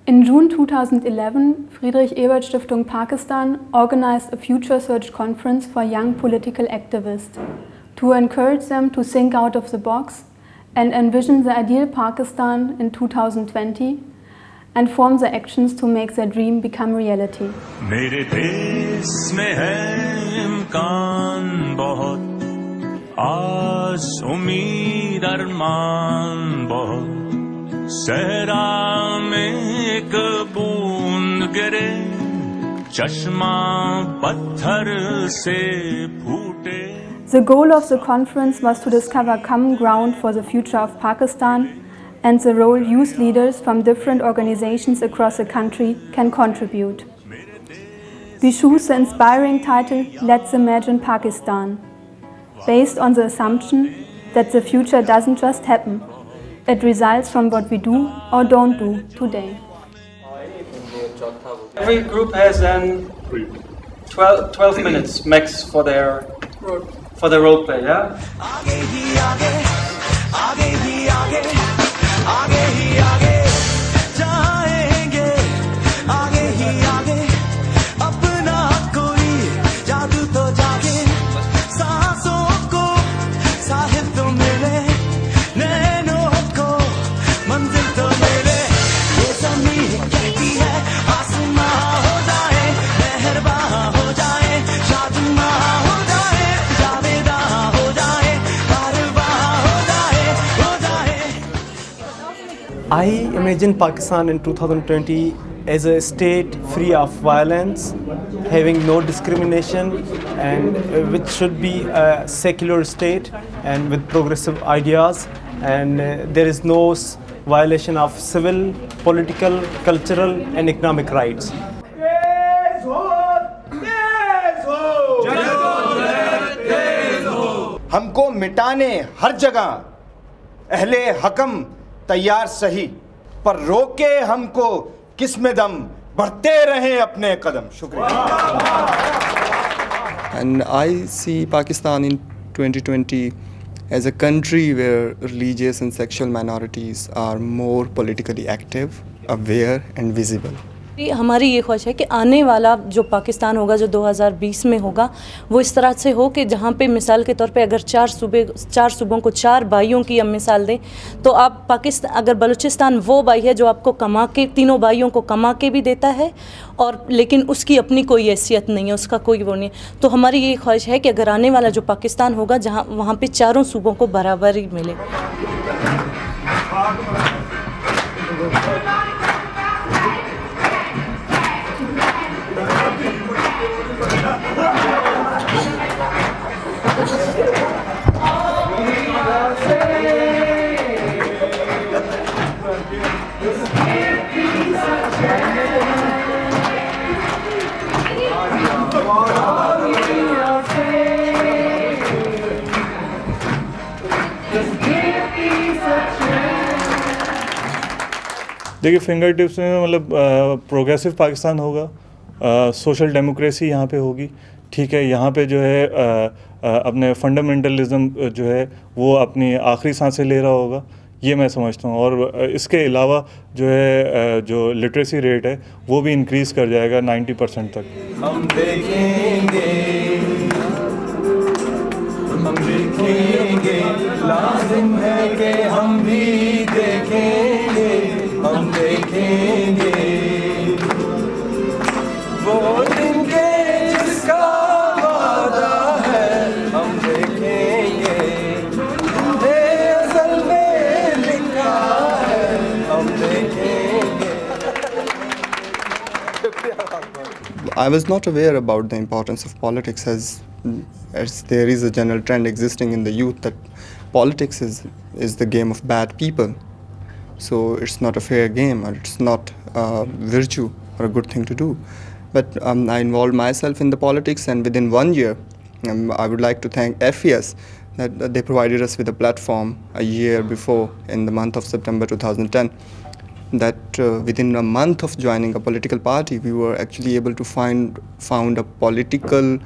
In June 2011, Friedrich Ebert Stiftung Pakistan organized a Future Search conference for young political activists to encourage them to think out of the box and envision the ideal Pakistan in 2020 and form the actions to make their dream become reality. मेरे देश में है इम्कान बहुत, आस उम्मीद अरमान बहुत, सहरा में एक बूंद गिरे, चश्मा पत्थर से फूटे. The goal of the conference was to discover common ground for the future of Pakistan and the role youth leaders from different organizations across the country can contribute. We choose the inspiring title, Let's Imagine Pakistan, based on the assumption that the future doesn't just happen, it results from what we do or don't do today. Every group has 12 minutes max for their role play, yeah? I imagine Pakistan in 2020 as a state free of violence, having no discrimination, and which should be a secular state and with progressive ideas, and there is no violation of civil, political, cultural and economic rights. हमको मिटाने हर जगह अहले हकम तैयार सही, पर रोके हमको किस्म दम, बढ़ते रहे अपने कदम. शुक्रिया. And I see Pakistan in 2020 as a country where religious and sexual minorities are more politically active, aware and visible. हमारी ये ख्वाहिश है कि आने वाला जो पाकिस्तान होगा, जो 2020 में होगा, वो इस तरह से हो कि जहाँ पे मिसाल के तौर पे अगर चार सूबों को 4 भाइयों की हम मिसाल दें, तो आप पाकिस्तान, अगर बलूचिस्तान वो भाई है जो आपको कमा के, तीनों भाइयों को कमा के भी देता है, और लेकिन उसकी अपनी कोई हैसियत नहीं है, उसका कोई वो नहीं. तो हमारी ये ख्वाहिश है कि अगर आने वाला जो पाकिस्तान होगा, जहाँ वहाँ पर चारों सूबों को बराबर ही मिले. देखिए, फिंगर टिप्स में मतलब प्रोग्रेसिव पाकिस्तान होगा, सोशल डेमोक्रेसी यहाँ पे होगी, ठीक है. यहाँ पे जो है अपने फंडामेंटलिज्म जो है वो अपनी आखिरी सांसें ले रहा होगा, ये मैं समझता हूँ. और इसके अलावा जो है जो लिटरेसी रेट है वो भी इंक्रीज़ कर जाएगा 90% तक. हम देखेंगे, लाजिम है कि हम भी देखेंगे, हम देखेंगे वो दिन के जिसका वादा है, हम देखेंगे असल में लिखा है, हम देखेंगे. I was not aware about the importance of politics as there is a general trend existing in the youth that politics is the game of bad people. So it's not a fair game, or it's not a virtue or a good thing to do. But I involved myself in the politics, and within 1 year, I would like to thank FES that they provided us with a platform a year before, in the month of September 2010. That within a month of joining a political party, we were actually able to found a political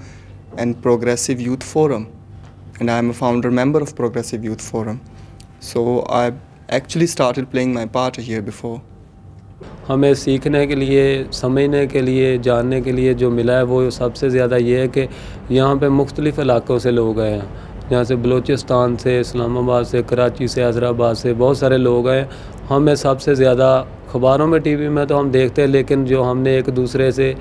and progressive youth forum, and I am a founder member of Progressive Youth Forum. So I actually started playing my part a year before. हमें सीखने के लिए, समझने के लिए, जानने के लिए जो मिला है वो सबसे ज़्यादा ये है कि यहाँ पे मुख्तलिफ़ इलाक़ों से लोग आए हैं। यहाँ से बलूचिस्तान से, इस्लामाबाद से, कराची से, हैदराबाद से बहुत सारे लोग आए। हमें सबसे ज़्यादा अखबारों में, टीवी में तो हम देखते हैं, लेकिन जो हमने एक दूसरे से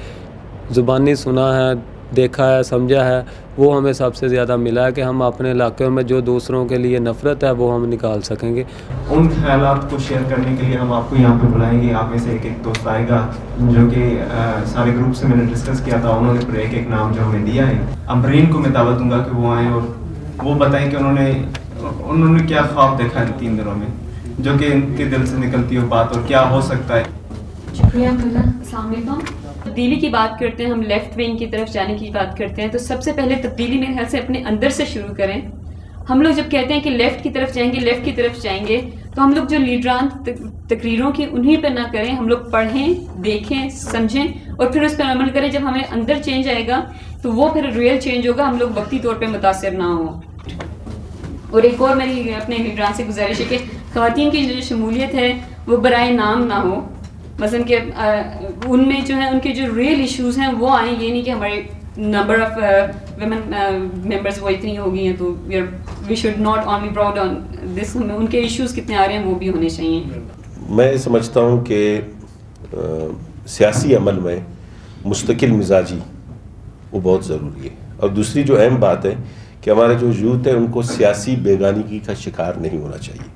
ज़ुबानी सुना है, देखा है, समझा है, वो हमें सबसे ज़्यादा मिला है कि हम अपने इलाक़े में जो दूसरों के लिए नफ़रत है वो हम निकाल सकेंगे। उन ख्यालात को शेयर करने के लिए हम आपको यहाँ पे बुलाएंगे। आप में से एक दोस्त आएगा जो कि सारे ग्रुप से मैंने डिस्कस किया था, उन्होंने फिर एक नाम जो हमें दिया है। अमरीन को मैं दावत दूंगा कि वो आएँ और वो बताएं कि उन्होंने क्या ख्वाब देखा है 3 दिनों में, जो कि इनके दिल से निकलती हो बात और क्या हो सकता है। शुक्रिया। अस्सलाम वालेकुम। तब्दीली की बात करते हैं, हम लेफ़्ट विंग की तरफ जाने की बात करते हैं, तो सबसे पहले तब्दीली मेरे ख्याल से अपने अंदर से शुरू करें। हम लोग जब कहते हैं कि लेफ़्ट की तरफ जाएंगे, तो हम लोग जो लीडरान तकरीरों की उन्हीं पर ना करें, हम लोग पढ़ें, देखें, समझें और फिर उस पर अमल करें। जब हमें अंदर चेंज आएगा तो वो फिर रियल चेंज होगा, हम लोग वक्ती तौर पर मुतासर ना हो। और एक और मेरी अपने लीडरान से गुजारिश है कि ख़वातीन की जो शमूलियत है वो बराए नाम ना हो, मसलन कि उनमें जो है उनके जो रियल इश्यूज़ हैं वो आए। ये नहीं कि हमारे नंबर ऑफ वुमेन मेंबर्स वो इतनी हो गई हैं तो we should not only proud on this, हमें उनके इश्यूज़ कितने आ रहे हैं वो भी होने चाहिए। मैं समझता हूँ कि सियासी अमल में मुस्तकिल मिजाजी वो बहुत ज़रूरी है। और दूसरी जो अहम बात है कि हमारे जो यूथ है उनको सियासी बेगानगी का शिकार नहीं होना चाहिए।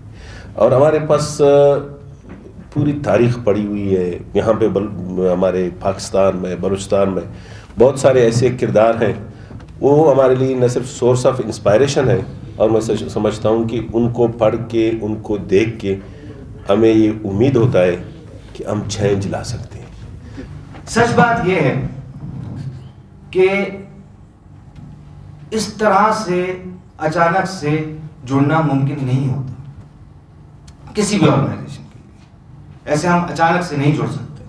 और हमारे पास पूरी तारीख़ पड़ी हुई है यहाँ पे, हमारे पाकिस्तान में, बलूचिस्तान में बहुत सारे ऐसे किरदार हैं, वो हमारे लिए न सिर्फ सोर्स ऑफ इंस्पायरेशन है, और मैं समझता हूँ कि उनको पढ़ के, उनको देख के हमें ये उम्मीद होता है कि हम चेंज ला सकते हैं। सच बात ये है कि इस तरह से अचानक से जुड़ना मुमकिन नहीं होता किसी भी ऑर्गेनाइजेशन के लिए। ऐसे हम अचानक से नहीं जुड़ सकते,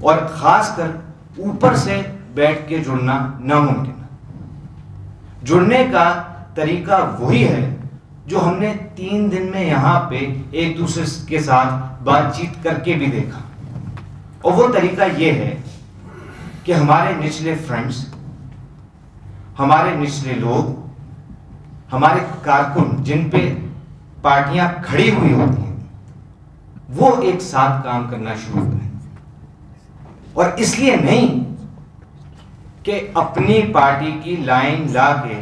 और खासकर ऊपर से बैठ के जुड़ना नामुमकिन है। जुड़ने का तरीका वही है जो हमने 3 दिन में यहाँ पे एक दूसरे के साथ बातचीत करके भी देखा, और वो तरीका ये है कि हमारे निचले फ्रेंड्स, हमारे निचले लोग, हमारे कारकुन जिन पे पार्टियां खड़ी हुई होती हैं, वो एक साथ काम करना शुरू करें। और इसलिए नहीं कि अपनी पार्टी की लाइन ला के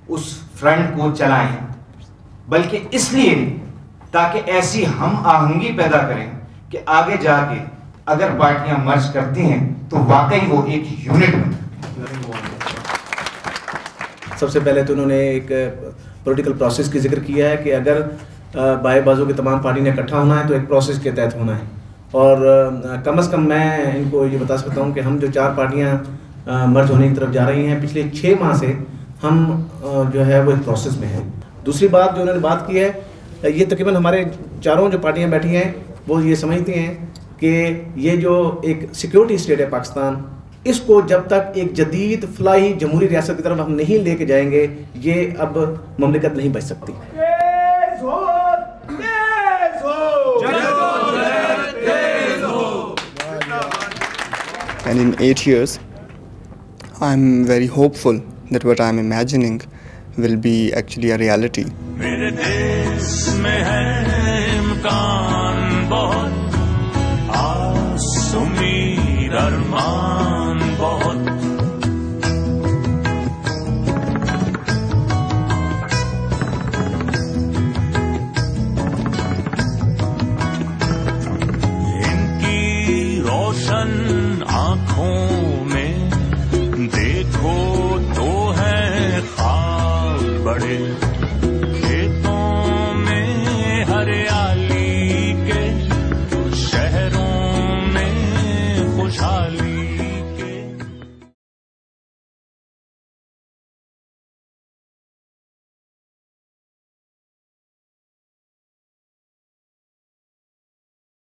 उस फ्रंट को चलाएं, बल्कि इसलिए ताकि ऐसी हम आहंगी पैदा करें कि आगे जाके अगर पार्टियां मर्ज करती हैं तो वाकई वो एक यूनिट बने। सबसे पहले तो उन्होंने एक पॉलिटिकल प्रोसेस की जिक्र किया है कि अगर बाएं बाजू की तमाम पार्टी ने इकट्ठा होना है तो एक प्रोसेस के तहत होना है। और कम से कम मैं इनको ये बता सकता हूँ कि हम जो 4 पार्टियाँ मर्ज होने की तरफ जा रही हैं, पिछले 6 माह से हम जो है वो एक प्रोसेस में हैं। दूसरी बात जो उन्होंने बात की है, ये तकरीबन हमारे चारों जो पार्टियाँ बैठी हैं वो ये समझती हैं कि ये जो एक सिक्योरिटी स्टेट है पाकिस्तान, इसको जब तक एक जदीद फलाही जमहूरी रियासत की तरफ हम नहीं लेके जाएंगे, ये अब ममलिकत नहीं बच सकती। And in 8 years, I'm very hopeful that what I'm imagining will be actually a reality. मेरे देश में है इम्कान बहुत, आस उम्मीद अरमान